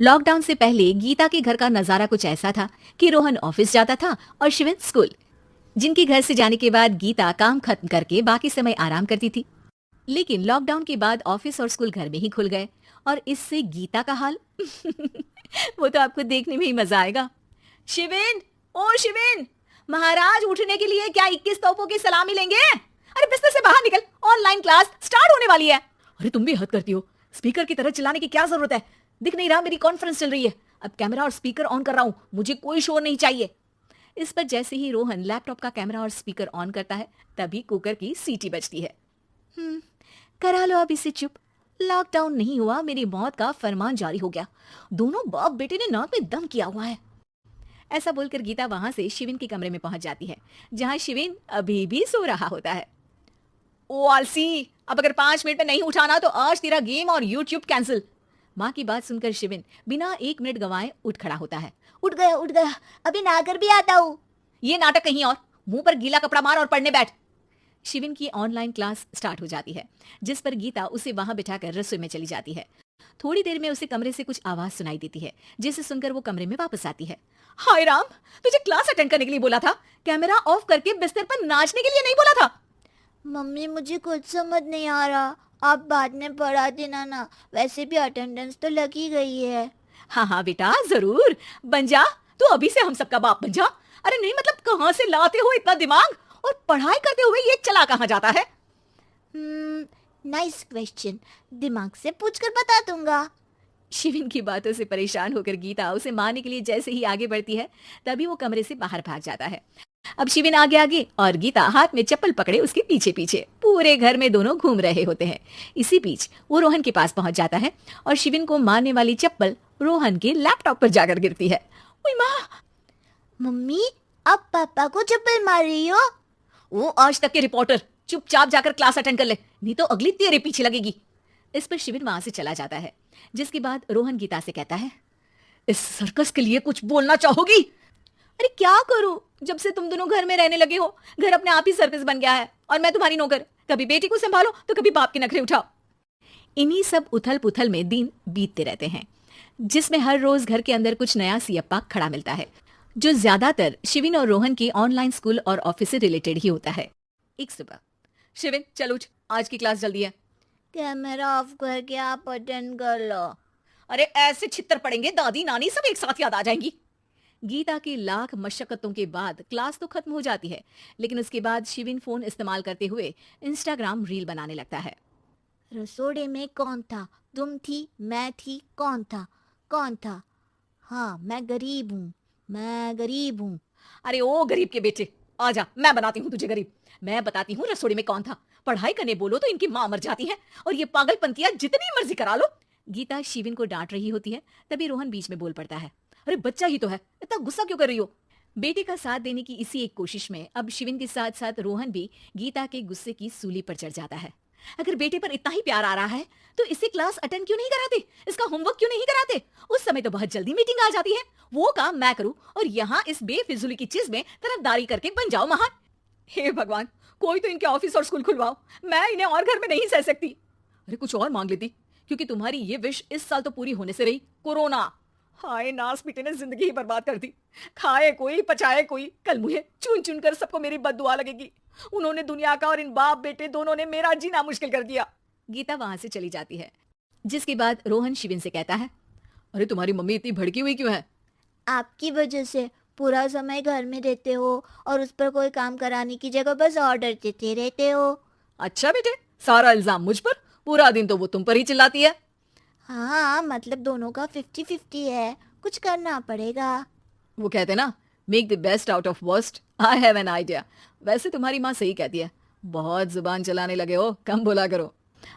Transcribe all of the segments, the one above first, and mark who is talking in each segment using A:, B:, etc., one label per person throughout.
A: Lockdown से पहले गीता के घर का नजारा कुछ ऐसा था कि रोहन ऑफिस जाता था और शिवन स्कूल। जिनके घर से जाने के बाद गीता काम खत्म करके बाकी समय आराम करती थी। लेकिन लॉकडाउन के बाद ऑफिस और स्कूल घर में ही खुल गए और इससे गीता का हाल वो तो आपको देखने में ही मजा आएगा। शिविन, ओ शिविन, महाराज उठने के लिए क्या 21 तोपों की सलामी लेंगे? अरे बिस्तर से बाहर निकल, ऑनलाइन क्लास स्टार्ट होने वाली है। अरे तुम भी हद करती हो, स्पीकर की तरह चिल्लाने की क्या जरूरत है? दिख नहीं रहा मेरी कॉन्फ्रेंस चल रही है। अब कैमरा और स्पीकर ऑन कर रहा हूं, मुझे कोई शोर नहीं चाहिए। इस पर जैसे ही रोहन लैपटॉप का कैमरा और स्पीकर ऑन करता है तभी कुकर की सीटी बजती है। करा लो अब इसे चुप। लॉकडाउन नहीं हुआ, मेरी मौत का फरमान जारी हो गया। दोनों बाप बेटे ने नाक में दम किया हुआ है। ऐसा बोलकर गीता वहां से शिविन के कमरे में पहुंच जाती है, जहां शिविन अभी भी सो रहा होता है। ओ आलसी, अब अगर 5 मिनट में नहीं उठाना तो आज तेरा गेम और यूट्यूब कैंसिल। माँ की बात सुनकर शिविन बिना 1 मिनट गंवाए उठ खड़ा होता है। उठ गया, अभी नहाकर भी आता हूँ। ये नाटक कहीं और, मुंह पर गीला कपड़ा मार और पढ़ने बैठ। शिविन की ऑनलाइन क्लास स्टार्ट हो जाती है, जिस पर गीता उसे वहां बिठाकर रसोई में चली जाती है। थोड़ी देर में उसे कमरे से कुछ आवाज सुनाई देती है, जिसे सुनकर वो कमरे में वापस आती है। हाय राम, तुझे क्लास अटेंड करने के लिए बोला था, कैमरा ऑफ करके बिस्तर पर नाचने के लिए नहीं बोला था।
B: मम्मी मुझे कुछ समझ नहीं आ रहा, आप बाद में पढ़ा देना ना, वैसे भी अटेंडेंस तो लगी गई है।
A: हाँ हाँ बेटा, जरूर बन जा, तू अभी से हम सबका बाप बन जा। अरे नहीं मतलब कहाँ से लाते हो इतना दिमाग, और पढ़ाई करते हुए ये चला कहाँ जाता है?
B: नाइस क्वेश्चन, दिमाग से पूछकर बता दूंगा।
A: शिविन की बातों से परेशान होकर गीता उसे मारने के लिए जैसे ही आगे बढ़ती है तभी वो कमरे से बाहर भाग जाता है। अब शिविन आगे आगे और गीता हाथ में चप्पल पकड़े उसके पीछे पीछे। पूरे घर में दोनों घूम रहे होते हैं। इसी बीच वो रोहन के पास पहुंच जाता है और शिविन को मारने वाली चप्पल रोहन के लैपटॉप पर जाकर गिरती है। ओए माँ!
B: मम्मी, आप पापा को चप्पल मार रही हो?
A: वो आज तक के रिपोर्टर, चुपचाप जाकर क्लास अटेंड कर ले, नहीं तो अगली तेरे पीछे लगेगी। इस पर शिविन वहां से चला जाता है, जिसके बाद रोहन गीता से कहता है, इस सर्कस के लिए कुछ बोलना चाहोगी? अरे क्या करूं, जब से तुम दोनों घर में रहने लगे हो, घर अपने आप ही सर्कस बन गया है और मैं तुम्हारी नौकर। कभी बेटी को संभालो तो कभी बाप के नखरे उठाओ। इन्हीं सब उथल पुथल में दिन बीतते रहते हैं, जिसमें हर रोज घर के अंदर कुछ नया सियप्पा खड़ा मिलता है, जो ज्यादातर शिविन और रोहन की ऑनलाइन स्कूल और ऑफिस से रिलेटेड ही होता है। एक सुबह, शिविन चल उठ, आज की क्लास जल्दी है।
B: कैमरा ऑफ करके आप अटेंड कर लो।
A: अरे ऐसे छित्तर पड़ेंगे, दादी नानी सब एक साथ याद आ जाएंगी। गीता की लाख मशक्कतों के बाद क्लास तो खत्म हो जाती है, लेकिन उसके बाद शिविन फोन इस्तेमाल करते हुए इंस्टाग्राम रील बनाने लगता है।
B: रसोड़े में कौन था? तुम थी, मैं थी, कौन था? कौन था? हाँ, मैं गरीब हूँ।
A: अरे ओ गरीब के बेटे, आजा, मैं बनाती हूँ तुझे गरीब। मैं बताती हूँ रसोड़ी में कौन था। पढ़ाई करने बोलो तो इनकी माँ मर जाती है, और ये पागलपंतियां जितनी मर्जी करा लो। गीता शिविन को डांट रही होती है, तभी रोहन बीच में बोल पड़ता है। अरे बच्चा ही तो है, इतना गुस्सा क्यों कर रही हो? बेटे का साथ देने की इसी एक कोशिश में अब शिविन के साथ साथ रोहन भी गीता के गुस्से की सूली पर चढ़ जाता है। अगर बेटे पर इतना ही प्यार आ रहा है तो इसे क्लास अटेंड क्यों नहीं कराते, इसका होमवर्क क्यों नहीं कराते? उस समय तो बहुत जल्दी मीटिंग आ जाती है, वो काम मैं करूं और यहाँ इस बेफिजूली की चीज में तरफदारी करके बन जाओ महान। हे भगवान, कोई तो इनके ऑफिस और स्कूल खुलवाओ, मैं इन्हें और घर में नहीं सह सकती। अरे कुछ और मांग लेती, क्योंकि तुम्हारी ये विश इस साल तो पूरी होने से रही, कोरोना। हाय नास बेटे ने जिंदगी ही बर्बाद कर दी। खाए कोई पचाए कोई, कल मुझे चुन चुन कर सबको मेरी बद्दुआ लगेगी। उन्होंने दुनिया का और इन बाप बेटे दोनों ने मेरा जीना मुश्किल कर दिया। गीता वहां से चली जाती है, जिसके बाद रोहन शिविन से कहता है, अरे तुम्हारी मम्मी इतनी भड़की हुई क्यों है?
B: आपकी वजह से पूरा समय घर में रहते हो और उस पर कोई काम कराने की जगह बस ऑर्डर देते रहते हो।
A: अच्छा बेटे, सारा इल्जाम मुझ पर, पूरा दिन तो वो तुम पर ही चिल्लाती है।
B: हाँ, मतलब दोनों का 50-50 है, कुछ करना पड़ेगा।
A: वो कहते ना, make the best out of worst. I have an idea. वैसे तुम्हारी माँ सही कहती है, बहुत जुबान चलाने लगे हो, कम बोला करो।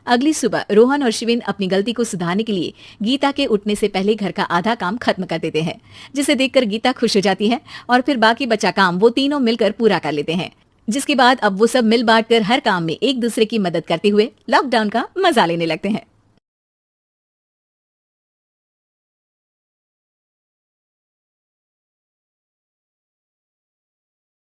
A: अगली सुबह रोहन और शिविन अपनी गलती को सुधारने के लिए गीता के उठने से पहले घर का आधा काम खत्म कर देते हैं, जिसे देखकर गीता खुश हो जाती है और फिर बाकी बचा काम वो तीनों मिलकर पूरा कर लेते हैं। जिसके बाद अब वो सब मिल बांट कर हर काम में एक दूसरे की मदद करते हुए लॉकडाउन का मजा लेने लगते हैं।